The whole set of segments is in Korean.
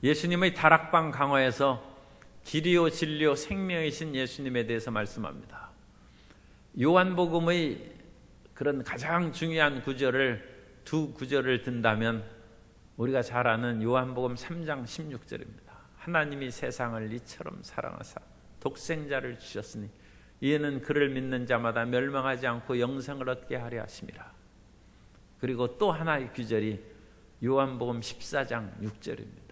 예수님의 다락방 강화에서 길이요 진리요 생명이신 예수님에 대해서 말씀합니다. 요한복음의 그런 가장 중요한 구절을 두 구절을 든다면 우리가 잘 아는 요한복음 3장 16절입니다. 하나님이 세상을 이처럼 사랑하사 독생자를 주셨으니 이에는 그를 믿는 자마다 멸망하지 않고 영생을 얻게 하려 하심이라. 그리고 또 하나의 구절이 요한복음 14장 6절입니다.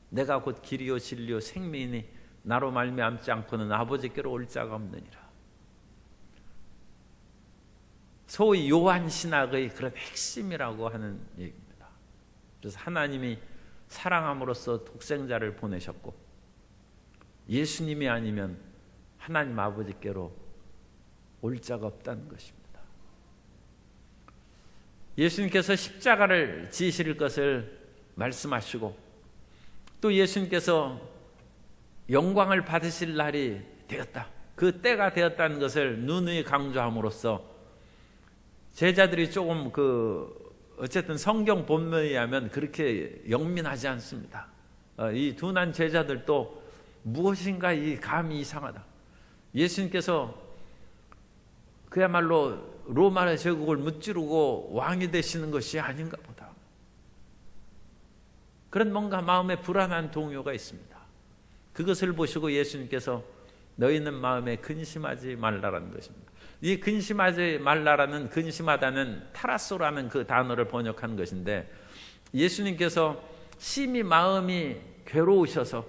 내가 곧 길이요 진리요 생명이니 나로 말미암지 않고는 아버지께로 올 자가 없느니라. 소위 요한 신학의 그런 핵심이라고 하는 얘기입니다. 그래서 하나님이 사랑함으로써 독생자를 보내셨고 예수님이 아니면 하나님 아버지께로 올 자가 없다는 것입니다. 예수님께서 십자가를 지실 것을 말씀하시고 또 예수님께서 영광을 받으실 날이 되었다, 그 때가 되었다는 것을 누누이 강조함으로써 제자들이 조금 어쨌든 성경 본문에 의하면 그렇게 영민하지 않습니다. 이 둔한 제자들도 무엇인가 이 감이 이상하다. 예수님께서 그야말로 로마의 제국을 무찌르고 왕이 되시는 것이 아닌가 보다. 그런 뭔가 마음에 불안한 동요가 있습니다. 그것을 보시고 예수님께서 너희는 마음에 근심하지 말라라는 것입니다. 이 근심하지 말라라는, 근심하다는 타라소라는 그 단어를 번역한 것인데, 예수님께서 심히 마음이 괴로우셔서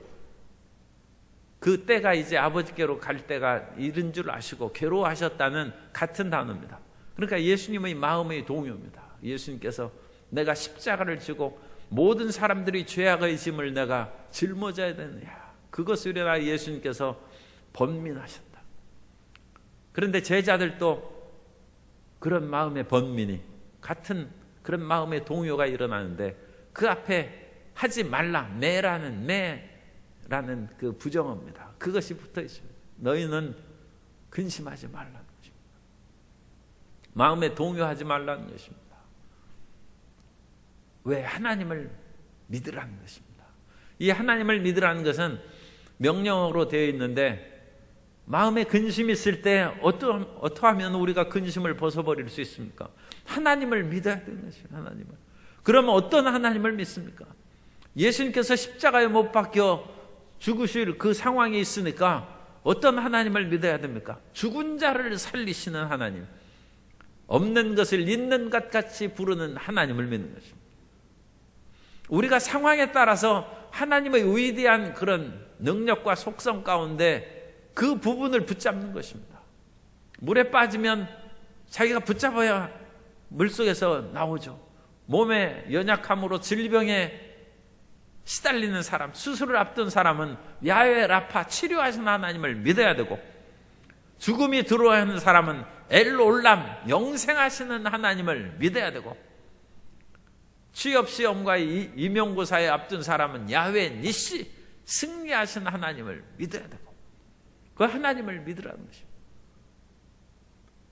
그 때가 이제 아버지께로 갈 때가 이른 줄 아시고 괴로워하셨다는 같은 단어입니다. 그러니까 예수님의 마음의 동요입니다. 예수님께서 내가 십자가를 지고 모든 사람들이 죄악의 짐을 내가 짊어져야 되느냐, 그것을 위하여 예수님께서 번민하셨다. 그런데 제자들도 그런 마음의 번민이, 같은 그런 마음의 동요가 일어나는데 그 앞에 하지 말라, 매라는 그 부정어입니다. 그것이 붙어 있습니다. 너희는 근심하지 말라는 것입니다. 마음에 동요하지 말라는 것입니다. 왜? 하나님을 믿으라는 것입니다. 이 하나님을 믿으라는 것은 명령어로 되어 있는데, 마음에 근심이 있을 때 어떠하면 우리가 근심을 벗어버릴 수 있습니까? 하나님을 믿어야 되는 것입니다. 하나님을. 그러면 어떤 하나님을 믿습니까? 예수님께서 십자가에 못 박혀 죽으실 그 상황이 있으니까 어떤 하나님을 믿어야 됩니까? 죽은 자를 살리시는 하나님, 없는 것을 있는 것 같이 부르는 하나님을 믿는 것입니다. 우리가 상황에 따라서 하나님의 위대한 그런 능력과 속성 가운데 그 부분을 붙잡는 것입니다. 물에 빠지면 자기가 붙잡아야 물속에서 나오죠. 몸의 연약함으로 질병에 시달리는 사람, 수술을 앞둔 사람은 야훼 라파, 치료하시는 하나님을 믿어야 되고, 죽음이 들어와야 하는 사람은 엘올람, 영생하시는 하나님을 믿어야 되고, 취업시험과 임용고사에 앞둔 사람은 야훼 니시, 승리하시는 하나님을 믿어야 되고, 그 하나님을 믿으라는 것입니다.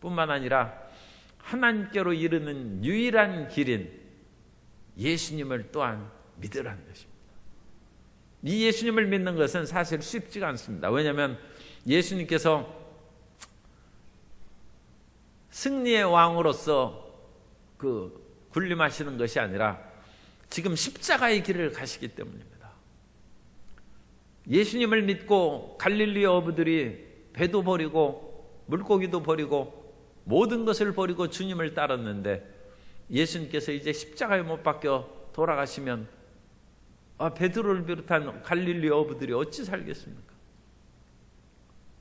뿐만 아니라 하나님께로 이르는 유일한 길인 예수님을 또한 믿으라는 것입니다. 이 예수님을 믿는 것은 사실 쉽지가 않습니다. 왜냐하면 예수님께서 승리의 왕으로서 군림하시는 것이 아니라 지금 십자가의 길을 가시기 때문입니다. 예수님을 믿고 갈릴리 어부들이 배도 버리고 물고기도 버리고 모든 것을 버리고 주님을 따랐는데, 예수님께서 이제 십자가에 못 박혀 돌아가시면 베드로를 비롯한 갈릴리 어부들이 어찌 살겠습니까?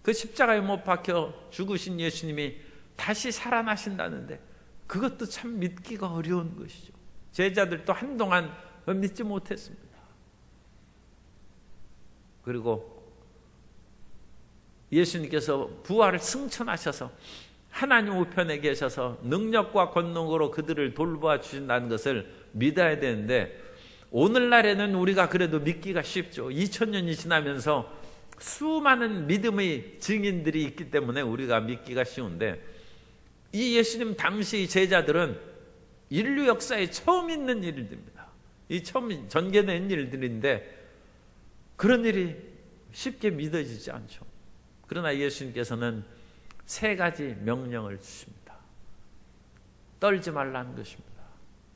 그 십자가에 못 박혀 죽으신 예수님이 다시 살아나신다는데 그것도 참 믿기가 어려운 것이죠. 제자들도 한동안 믿지 못했습니다. 그리고 예수님께서 부활을 승천하셔서 하나님 우편에 계셔서 능력과 권능으로 그들을 돌보아 주신다는 것을 믿어야 되는데, 오늘날에는 우리가 그래도 믿기가 쉽죠. 2000년이 지나면서 수많은 믿음의 증인들이 있기 때문에 우리가 믿기가 쉬운데, 이 예수님 당시 제자들은 인류 역사에 처음 있는 일들입니다. 이 처음 전개된 일들인데 그런 일이 쉽게 믿어지지 않죠. 그러나 예수님께서는 세 가지 명령을 주십니다. 떨지 말라는 것입니다.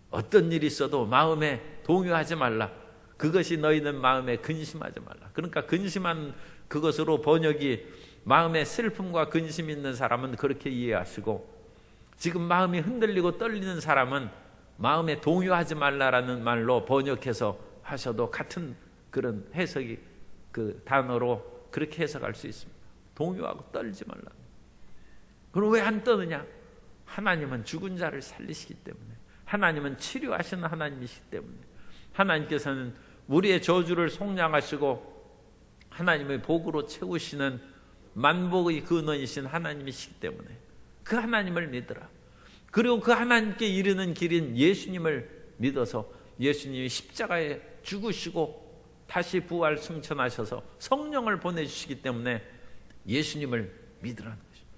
어떤 일이 있어도 마음에 동요하지 말라. 그것이 너희는 마음에 근심하지 말라. 그러니까 근심한 그것으로 번역이 마음에 슬픔과 근심이 있는 사람은 그렇게 이해하시고, 지금 마음이 흔들리고 떨리는 사람은 마음에 동요하지 말라라는 말로 번역해서 하셔도 같은 그런 해석이 그 단어로 그렇게 해석할 수 있습니다. 동요하고 떨지 말라. 그럼 왜 안 떠느냐? 하나님은 죽은 자를 살리시기 때문에, 하나님은 치료하시는 하나님이시기 때문에, 하나님께서는 우리의 저주를 속량하시고 하나님의 복으로 채우시는 만복의 근원이신 하나님이시기 때문에 그 하나님을 믿으라. 그리고 그 하나님께 이르는 길인 예수님을 믿어서 예수님이 십자가에 죽으시고 다시 부활 승천하셔서 성령을 보내주시기 때문에 예수님을 믿으라는 것입니다.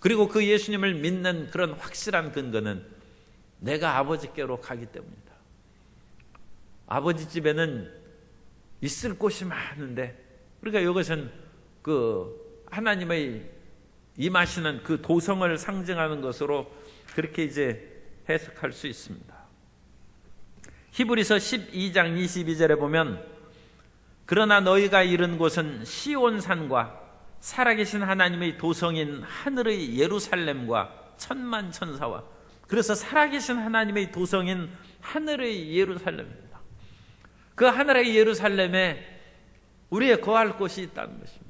그리고 그 예수님을 믿는 그런 확실한 근거는 내가 아버지께로 가기 때문이다. 아버지 집에는 있을 곳이 많은데, 그러니까 이것은 그 하나님의 임하시는 그 도성을 상징하는 것으로 그렇게 이제 해석할 수 있습니다. 히브리서 12장 22절에 보면 그러나 너희가 이른 곳은 시온산과 살아계신 하나님의 도성인 하늘의 예루살렘과 천만 천사와, 그래서 살아계신 하나님의 도성인 하늘의 예루살렘입니다. 그 하늘의 예루살렘에 우리의 거할 곳이 있다는 것입니다.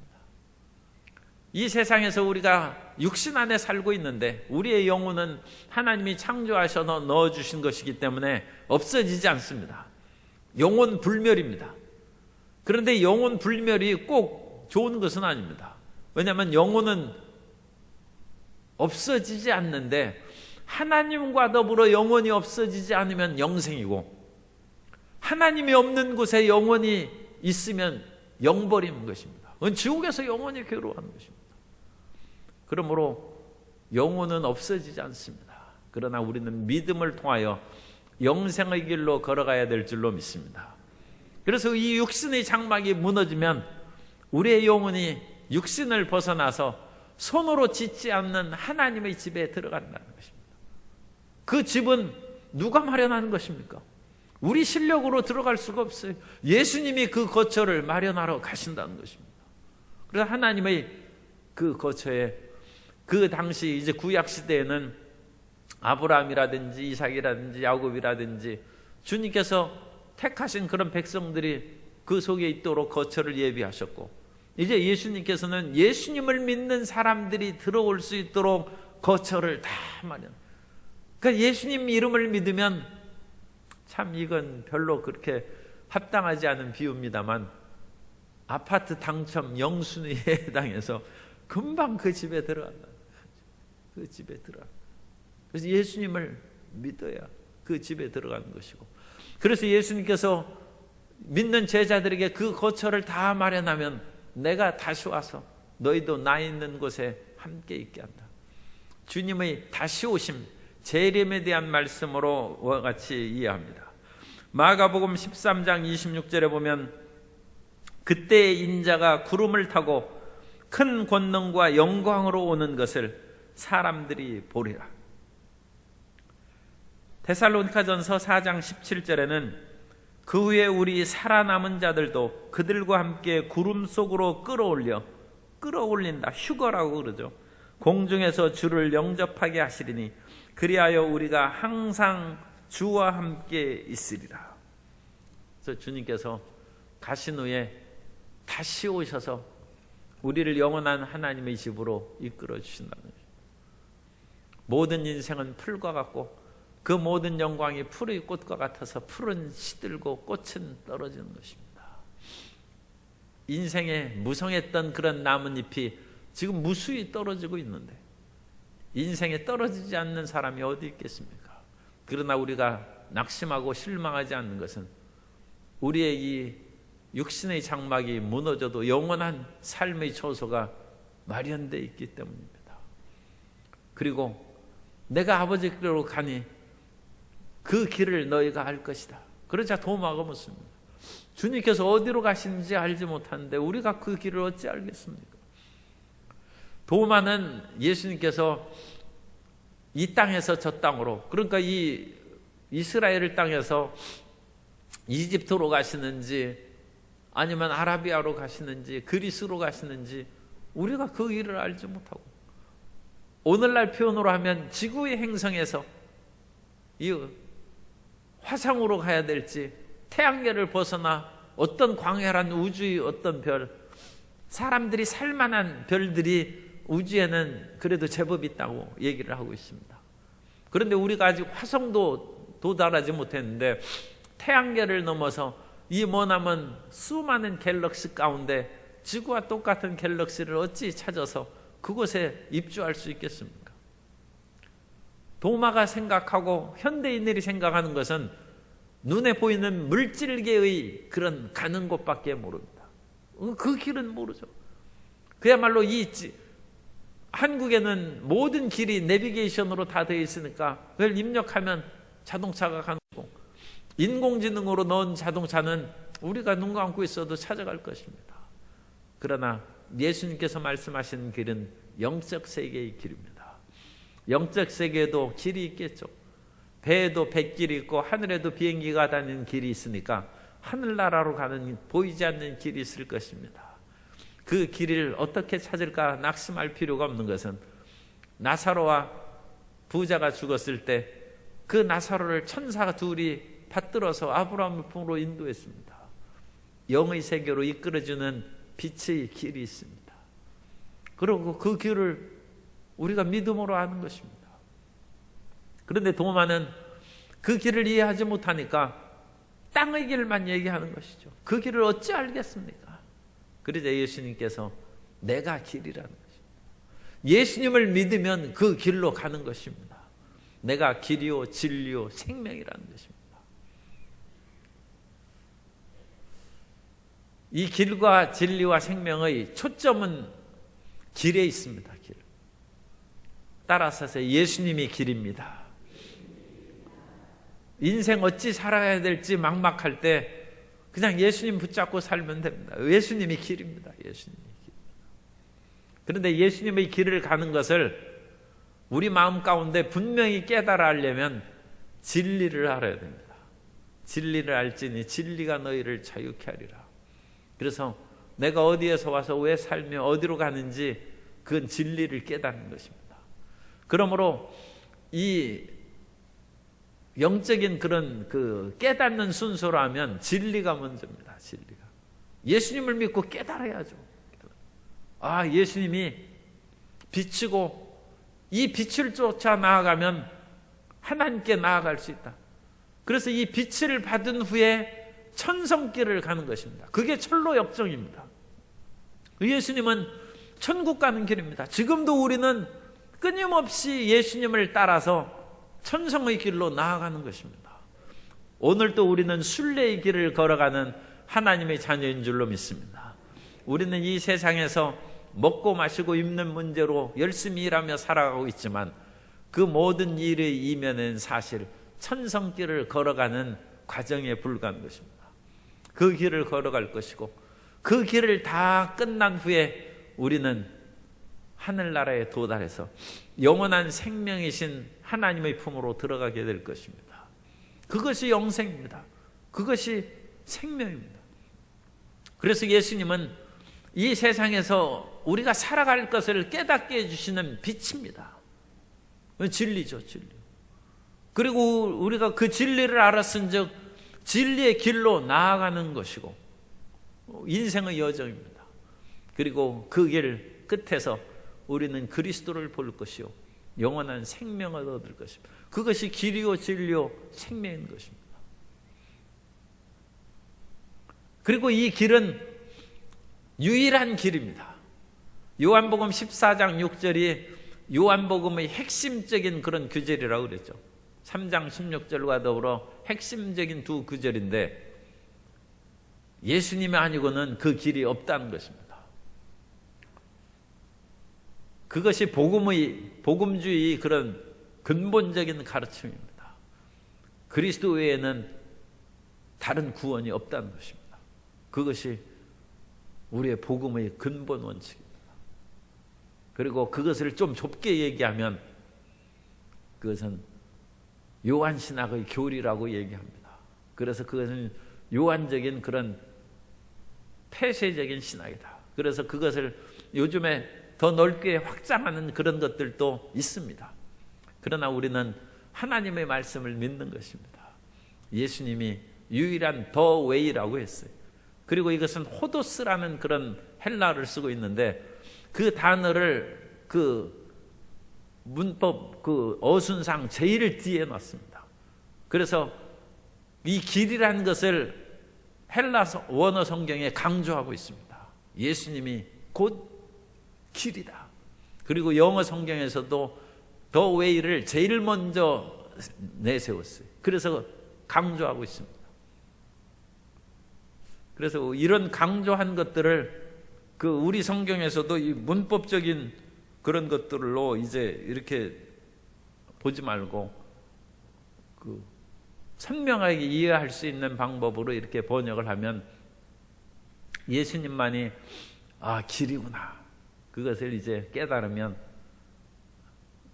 이 세상에서 우리가 육신 안에 살고 있는데 우리의 영혼은 하나님이 창조하셔서 넣어주신 것이기 때문에 없어지지 않습니다. 영혼 불멸입니다. 그런데 영혼 불멸이 꼭 좋은 것은 아닙니다. 왜냐하면 영혼은 없어지지 않는데 하나님과 더불어 영혼이 없어지지 않으면 영생이고, 하나님이 없는 곳에 영혼이 있으면 영벌인 것입니다. 그건 지옥에서 영혼이 괴로워하는 것입니다. 그러므로 영혼은 없어지지 않습니다. 그러나 우리는 믿음을 통하여 영생의 길로 걸어가야 될 줄로 믿습니다. 그래서 이 육신의 장막이 무너지면 우리의 영혼이 육신을 벗어나서 손으로 짓지 않는 하나님의 집에 들어간다는 것입니다. 그 집은 누가 마련하는 것입니까? 우리 실력으로 들어갈 수가 없어요. 예수님이 그 거처를 마련하러 가신다는 것입니다. 그래서 하나님의 그 거처에 그 당시 이제 구약 시대에는 아브라함이라든지 이삭이라든지 야곱이라든지 주님께서 택하신 그런 백성들이 그 속에 있도록 거처를 예비하셨고, 이제 예수님께서는 예수님을 믿는 사람들이 들어올 수 있도록 거처를 다 마련. 그러니까 예수님 이름을 믿으면, 참 이건 별로 그렇게 합당하지 않은 비유입니다만, 아파트 당첨 영순위에 해당해서 금방 그 집에 들어간다. 그 집에 들어가. 그래서 예수님을 믿어야 그 집에 들어가는 것이고, 그래서 예수님께서 믿는 제자들에게 그 거처를 다 마련하면 내가 다시 와서 너희도 나 있는 곳에 함께 있게 한다. 주님의 다시 오심, 재림에 대한 말씀으로 같이 이해합니다. 마가복음 13장 26절에 보면 그때의 인자가 구름을 타고 큰 권능과 영광으로 오는 것을 사람들이 보리라. 데살로니가전서 4장 17절에는 그 후에 우리 살아남은 자들도 그들과 함께 구름 속으로 끌어올린다. 휴거라고 그러죠. 공중에서 주를 영접하게 하시리니 그리하여 우리가 항상 주와 함께 있으리라. 그래서 주님께서 가신 후에 다시 오셔서 우리를 영원한 하나님의 집으로 이끌어 주신다는 것입니다. 모든 인생은 풀과 같고 그 모든 영광이 풀의 꽃과 같아서 풀은 시들고 꽃은 떨어지는 것입니다. 인생에 무성했던 그런 나뭇잎이 지금 무수히 떨어지고 있는데 인생에 떨어지지 않는 사람이 어디 있겠습니까? 그러나 우리가 낙심하고 실망하지 않는 것은 우리의 이 육신의 장막이 무너져도 영원한 삶의 처소가 마련되어 있기 때문입니다. 그리고 내가 아버지께로 가니 그 길을 너희가 알 것이다. 그러자 도마가 묻습니다. 주님께서 어디로 가시는지 알지 못하는데 우리가 그 길을 어찌 알겠습니까? 도마는 예수님께서 이 땅에서 저 땅으로, 그러니까 이 이스라엘 땅에서 이집트로 가시는지 아니면 아라비아로 가시는지 그리스로 가시는지 우리가 그 길을 알지 못하고, 오늘날 표현으로 하면 지구의 행성에서 이 화성으로 가야 될지, 태양계를 벗어나 어떤 광활한 우주의 어떤 별, 사람들이 살만한 별들이 우주에는 그래도 제법 있다고 얘기를 하고 있습니다. 그런데 우리가 아직 화성도 도달하지 못했는데 태양계를 넘어서 이 머나먼 수많은 갤럭시 가운데 지구와 똑같은 갤럭시를 어찌 찾아서 그곳에 입주할 수 있겠습니까? 도마가 생각하고 현대인들이 생각하는 것은 눈에 보이는 물질계의 그런 가는 곳밖에 모릅니다. 그 길은 모르죠. 그야말로 이 한국에는 모든 길이 내비게이션으로 다 되어 있으니까 그걸 입력하면 자동차가 가는 거고, 인공지능으로 넣은 자동차는 우리가 눈 감고 있어도 찾아갈 것입니다. 그러나 예수님께서 말씀하시는 길은 영적 세계의 길입니다. 영적 세계에도 길이 있겠죠. 배에도 뱃길이 있고 하늘에도 비행기가 다니는 길이 있으니까 하늘나라로 가는 보이지 않는 길이 있을 것입니다. 그 길을 어떻게 찾을까 낙심할 필요가 없는 것은, 나사로와 부자가 죽었을 때 그 나사로를 천사 둘이 받들어서 아브라함의 품으로 인도했습니다. 영의 세계로 이끌어주는 빛의 길이 있습니다. 그리고 그 길을 우리가 믿음으로 아는 것입니다. 그런데 도마는 그 길을 이해하지 못하니까 땅의 길만 얘기하는 것이죠. 그 길을 어찌 알겠습니까? 그러자 예수님께서 내가 길이라는 것입니다. 예수님을 믿으면 그 길로 가는 것입니다. 내가 길이요 진리요 생명이라는 것입니다. 이 길과 진리와 생명의 초점은 길에 있습니다. 길. 따라서 예수님이 길입니다. 인생 어찌 살아야 될지 막막할 때 그냥 예수님 붙잡고 살면 됩니다. 예수님이 길입니다. 예수님이 길. 그런데 예수님의 길을 가는 것을 우리 마음 가운데 분명히 깨달아 하려면 진리를 알아야 됩니다. 진리를 알지니 진리가 너희를 자유케 하리라. 그래서 내가 어디에서 와서 왜 살며 어디로 가는지 그건 진리를 깨닫는 것입니다. 그러므로 이 영적인 그런 그 깨닫는 순서로 하면 진리가 먼저입니다. 진리가. 예수님을 믿고 깨달아야죠. 아, 예수님이 빛이고 이 빛을 쫓아 나아가면 하나님께 나아갈 수 있다. 그래서 이 빛을 받은 후에 천성길을 가는 것입니다. 그게 철로 역정입니다. 예수님은 천국 가는 길입니다. 지금도 우리는 끊임없이 예수님을 따라서 천성의 길로 나아가는 것입니다. 오늘도 우리는 순례의 길을 걸어가는 하나님의 자녀인 줄로 믿습니다. 우리는 이 세상에서 먹고 마시고 입는 문제로 열심히 일하며 살아가고 있지만 그 모든 일의 이면은 사실 천성길을 걸어가는 과정에 불과한 것입니다. 그 길을 걸어갈 것이고 그 길을 다 끝난 후에 우리는 하늘나라에 도달해서 영원한 생명이신 하나님의 품으로 들어가게 될 것입니다. 그것이 영생입니다. 그것이 생명입니다. 그래서 예수님은 이 세상에서 우리가 살아갈 것을 깨닫게 해주시는 빛입니다. 진리죠, 진리. 그리고 우리가 그 진리를 알았은즉 진리의 길로 나아가는 것이고 인생의 여정입니다. 그리고 그 길 끝에서 우리는 그리스도를 볼 것이요 영원한 생명을 얻을 것입니다. 그것이 길이요 진리요 생명인 것입니다. 그리고 이 길은 유일한 길입니다. 요한복음 14장 6절이 요한복음의 핵심적인 그런 구절이라고 그랬죠. 3장 16절과 더불어 핵심적인 두 구절인데 예수님이 아니고는 그 길이 없다는 것입니다. 그것이 복음주의 그런 근본적인 가르침입니다. 그리스도 외에는 다른 구원이 없다는 것입니다. 그것이 우리의 복음의 근본 원칙입니다. 그리고 그것을 좀 좁게 얘기하면 그것은 요한신학의 교리라고 얘기합니다. 그래서 그것은 요한적인 그런 폐쇄적인 신학이다. 그래서 그것을 요즘에 더 넓게 확장하는 그런 것들도 있습니다. 그러나 우리는 하나님의 말씀을 믿는 것입니다. 예수님이 유일한 더 웨이라고 했어요. 그리고 이것은 호도스라는 그런 헬라어를 쓰고 있는데 그 단어를 그 문법 그 어순상 제일 뒤에 놨습니다. 그래서 이 길이라는 것을 헬라 원어 성경에 강조하고 있습니다. 예수님이 곧 길이다. 그리고 영어 성경에서도 더 웨이를 제일 먼저 내세웠어요. 그래서 강조하고 있습니다. 그래서 이런 강조한 것들을 그 우리 성경에서도 이 문법적인 그런 것들로 이제 이렇게 보지 말고 그 선명하게 이해할 수 있는 방법으로 이렇게 번역을 하면 예수님만이 길이구나. 그것을 이제 깨달으면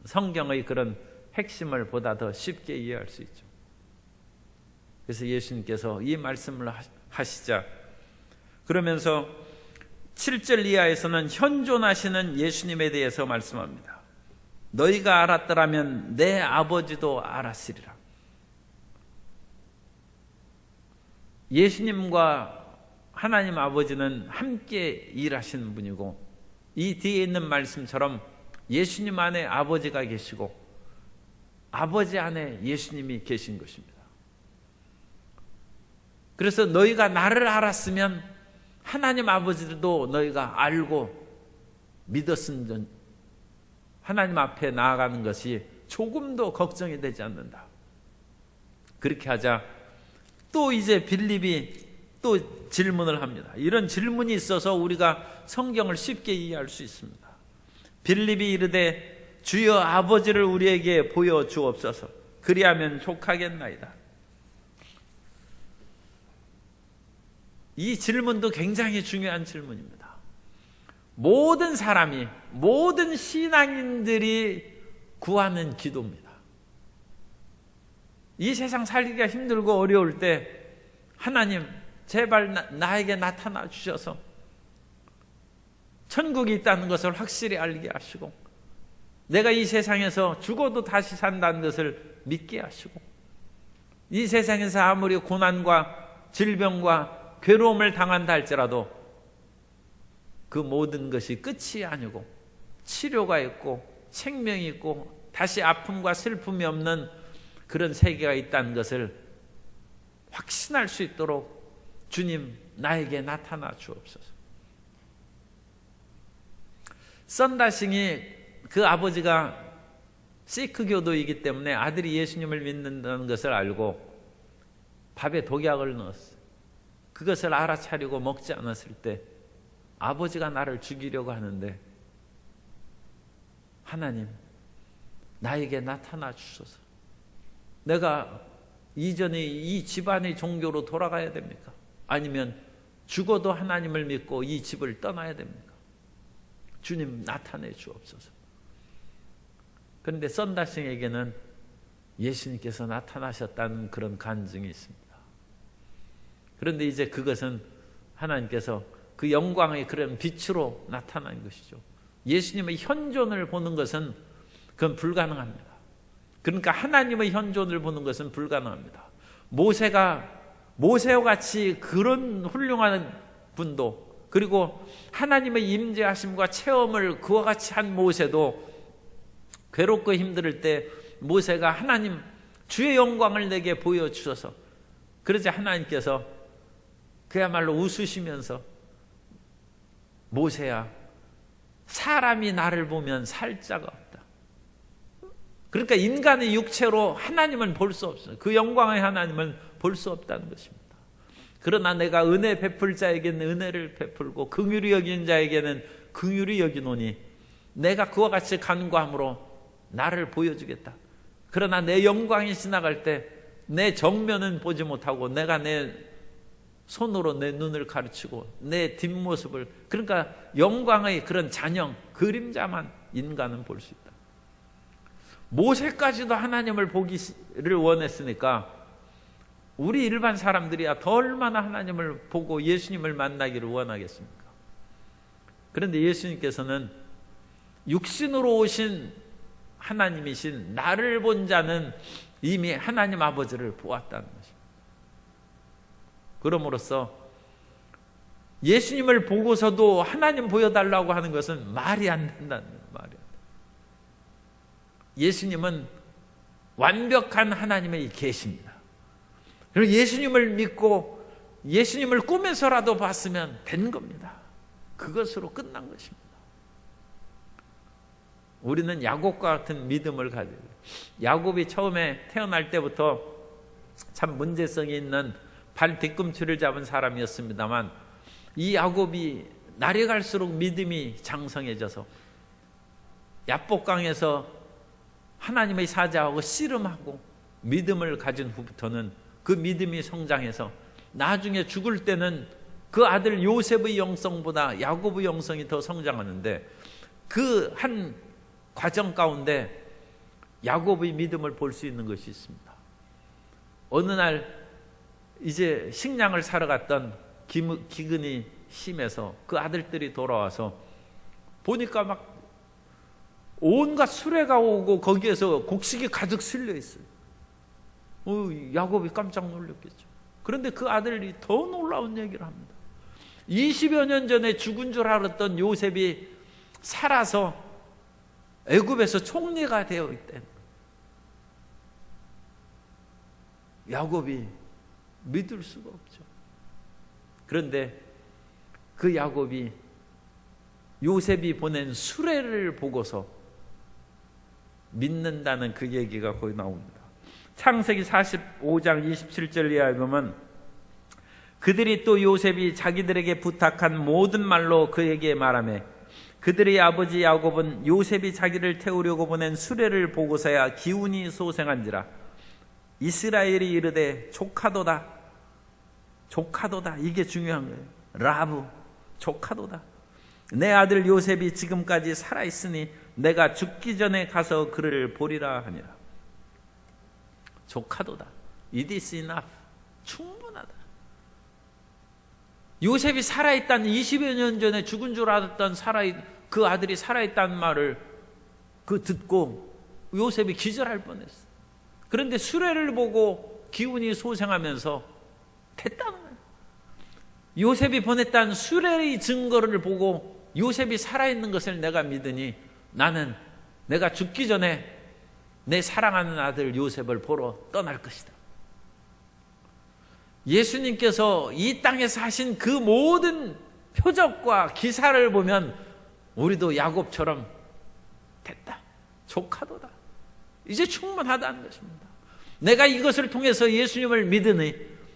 성경의 그런 핵심을 보다 더 쉽게 이해할 수 있죠. 그래서 예수님께서 이 말씀을 하시자 그러면서 7절 이하에서는 현존하시는 예수님에 대해서 말씀합니다. 너희가 알았더라면 내 아버지도 알았으리라. 예수님과 하나님 아버지는 함께 일하시는 분이고 이 뒤에 있는 말씀처럼 예수님 안에 아버지가 계시고 아버지 안에 예수님이 계신 것입니다. 그래서 너희가 나를 알았으면 하나님 아버지도 너희가 알고 믿었으면 하나님 앞에 나아가는 것이 조금도 걱정이 되지 않는다. 그렇게 하자 또 이제 빌립이 또 질문을 합니다. 이런 질문이 있어서 우리가 성경을 쉽게 이해할 수 있습니다. 빌립이 이르되 주여 아버지를 우리에게 보여주옵소서. 그리하면 족하겠나이다. 이 질문도 굉장히 중요한 질문입니다. 모든 사람이, 모든 신앙인들이 구하는 기도입니다. 이 세상 살기가 힘들고 어려울 때 하나님 제발 나에게 나타나 주셔서 천국이 있다는 것을 확실히 알게 하시고 내가 이 세상에서 죽어도 다시 산다는 것을 믿게 하시고 이 세상에서 아무리 고난과 질병과 괴로움을 당한다 할지라도 그 모든 것이 끝이 아니고 치료가 있고 생명이 있고 다시 아픔과 슬픔이 없는 그런 세계가 있다는 것을 확신할 수 있도록 주님 나에게 나타나 주옵소서. 썬다싱이 그 아버지가 시크 교도이기 때문에 아들이 예수님을 믿는다는 것을 알고 밥에 독약을 넣었어요. 그것을 알아차리고 먹지 않았을 때 아버지가 나를 죽이려고 하는데 하나님 나에게 나타나 주소서. 내가 이전에 이 집안의 종교로 돌아가야 됩니까? 아니면 죽어도 하나님을 믿고 이 집을 떠나야 됩니까? 주님 나타내 주옵소서. 그런데 썬다싱에게는 예수님께서 나타나셨다는 그런 간증이 있습니다. 그런데 이제 그것은 하나님께서 그 영광의 그런 빛으로 나타난 것이죠. 예수님의 현존을 보는 것은 그건 불가능합니다. 그러니까 하나님의 현존을 보는 것은 불가능합니다. 모세와 같이 그런 훌륭한 분도 그리고 하나님의 임재하심과 체험을 그와 같이 한 모세도 괴롭고 힘들 때 모세가 하나님 주의 영광을 내게 보여주셔서 그러자 하나님께서 그야말로 웃으시면서 모세야 사람이 나를 보면 살 자가 없다. 그러니까 인간의 육체로 하나님은 볼 수 없어요. 그 영광의 하나님은 볼 수 없다는 것입니다. 그러나 내가 은혜 베풀 자에게는 은혜를 베풀고 긍휼히 여긴 자에게는 긍휼히 여기노니 내가 그와 같이 간구함으로 나를 보여주겠다. 그러나 내 영광이 지나갈 때 내 정면은 보지 못하고 내가 내 손으로 내 눈을 가르치고 내 뒷모습을, 그러니까 영광의 그런 잔영, 그림자만 인간은 볼 수 있다. 모세까지도 하나님을 보기를 원했으니까 우리 일반 사람들이야 더 얼마나 하나님을 보고 예수님을 만나기를 원하겠습니까? 그런데 예수님께서는 육신으로 오신 하나님이신 나를 본 자는 이미 하나님 아버지를 보았다는 것입니다. 그럼으로써 예수님을 보고서도 하나님 보여달라고 하는 것은 말이 안 된다는 거예요. 말이 안 돼. 예수님은 완벽한 하나님의 계십니다. 그리고 예수님을 믿고 예수님을 꿈에서라도 봤으면 된 겁니다. 그것으로 끝난 것입니다. 우리는 야곱과 같은 믿음을 가져야 돼요. 야곱이 처음에 태어날 때부터 참 문제성이 있는 발 뒤꿈치를 잡은 사람이었습니다만, 이 야곱이 날이 갈수록 믿음이 장성해져서 야복강에서 하나님의 사자하고 씨름하고 믿음을 가진 후부터는 그 믿음이 성장해서 나중에 죽을 때는 그 아들 요셉의 영성보다 야곱의 영성이 더 성장하는데, 그 한 과정 가운데 야곱의 믿음을 볼 수 있는 것이 있습니다. 어느 날 이제 식량을 사러 갔던 기근이 심해서 그 아들들이 돌아와서 보니까 막 온갖 수레가 오고 거기에서 곡식이 가득 실려 있어요. 야곱이 깜짝 놀랐겠죠. 그런데 그 아들이 더 놀라운 얘기를 합니다. 20여 년 전에 죽은 줄 알았던 요셉이 살아서 애굽에서 총리가 되어 있대. 야곱이 믿을 수가 없죠. 그런데 그 야곱이 요셉이 보낸 수레를 보고서 믿는다는 그 얘기가 거기 나옵니다. 창세기 45장 27절 이하에 보면, 그들이 또 요셉이 자기들에게 부탁한 모든 말로 그에게 말하며, 그들의 아버지 야곱은 요셉이 자기를 태우려고 보낸 수레를 보고서야 기운이 소생한지라. 이스라엘이 이르되 조카도다, 조카도다. 이게 중요한 거예요. 라브, 조카도다. 내 아들 요셉이 지금까지 살아있으니 내가 죽기 전에 가서 그를 보리라 하니라. 조카도다. It is enough. 충분하다. 요셉이 살아있다는, 20여 년 전에 죽은 줄 알았던 그 아들이 살아있다는 말을 듣고 요셉이 기절할 뻔했어. 그런데 수레를 보고 기운이 소생하면서 됐다는 거예요. 요셉이 보냈다는 수레의 증거를 보고 요셉이 살아있는 것을 내가 믿으니 나는 내가 죽기 전에 내 사랑하는 아들 요셉을 보러 떠날 것이다. 예수님께서 이 땅에서 하신 그 모든 표적과 기사를 보면 우리도 야곱처럼 됐다, 조카도다, 이제 충분하다는 것입니다. 내가 이것을 통해서 예수님을 믿으니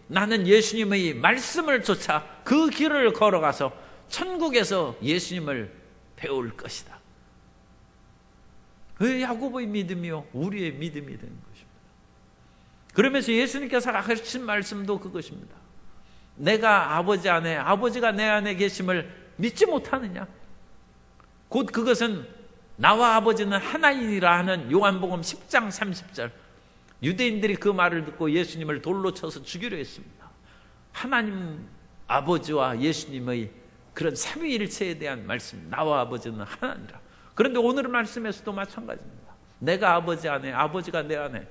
나는 예수님의 말씀을 쫓아 그 길을 걸어가서 천국에서 예수님을 배울 것이다. 그 야곱의 믿음이요 우리의 믿음이 되는 것입니다. 그러면서 예수님께서 하신 말씀도 그것입니다. 내가 아버지 안에, 아버지가 내 안에 계심을 믿지 못하느냐? 곧 그것은 나와 아버지는 하나이니라 하는 요한복음 10장 30절. 유대인들이 그 말을 듣고 예수님을 돌로 쳐서 죽이려 했습니다. 하나님 아버지와 예수님의 그런 삼위일체에 대한 말씀, 나와 아버지는 하나니라. 그런데 오늘 말씀에서도 마찬가지입니다. 내가 아버지 안에, 아버지가 내 안에,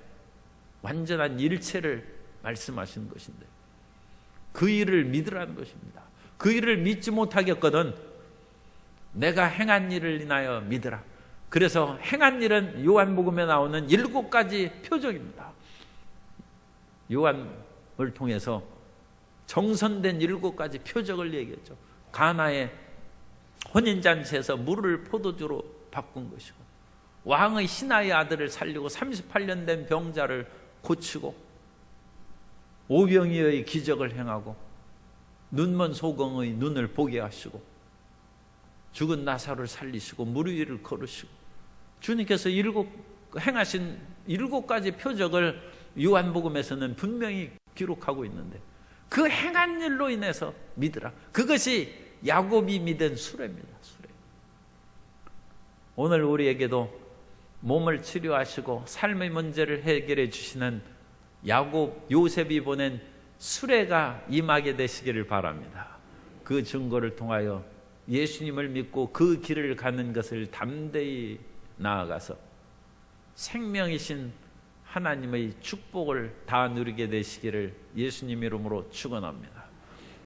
완전한 일체를 말씀하시는 것인데 그 일을 믿으라는 것입니다. 그 일을 믿지 못하겠거든 내가 행한 일을 인하여 믿으라. 그래서 행한 일은 요한복음에 나오는 7가지 표적입니다. 요한을 통해서 정선된 7가지 표적을 얘기했죠. 가나의 혼인잔치에서 물을 포도주로 바꾼 것이고, 왕의 신하의 아들을 살리고 38년 된 병자를 고치고, 오병이어의 기적을 행하고, 눈먼 소경의 눈을 보게 하시고, 죽은 나사로를 살리시고, 물 위를 걸으시고, 주님께서 행하신 7가지 표적을 요한복음에서는 분명히 기록하고 있는데 그 행한 일로 인해서 믿으라. 그것이 야곱이 믿은 수레입니다. 수레. 오늘 우리에게도 몸을 치료하시고 삶의 문제를 해결해 주시는 야곱, 요셉이 보낸 수레가 임하게 되시기를 바랍니다. 그 증거를 통하여 예수님을 믿고 그 길을 가는 것을 담대히 나아가서 생명이신 하나님의 축복을 다 누리게 되시기를 예수님 이름으로 축원합니다.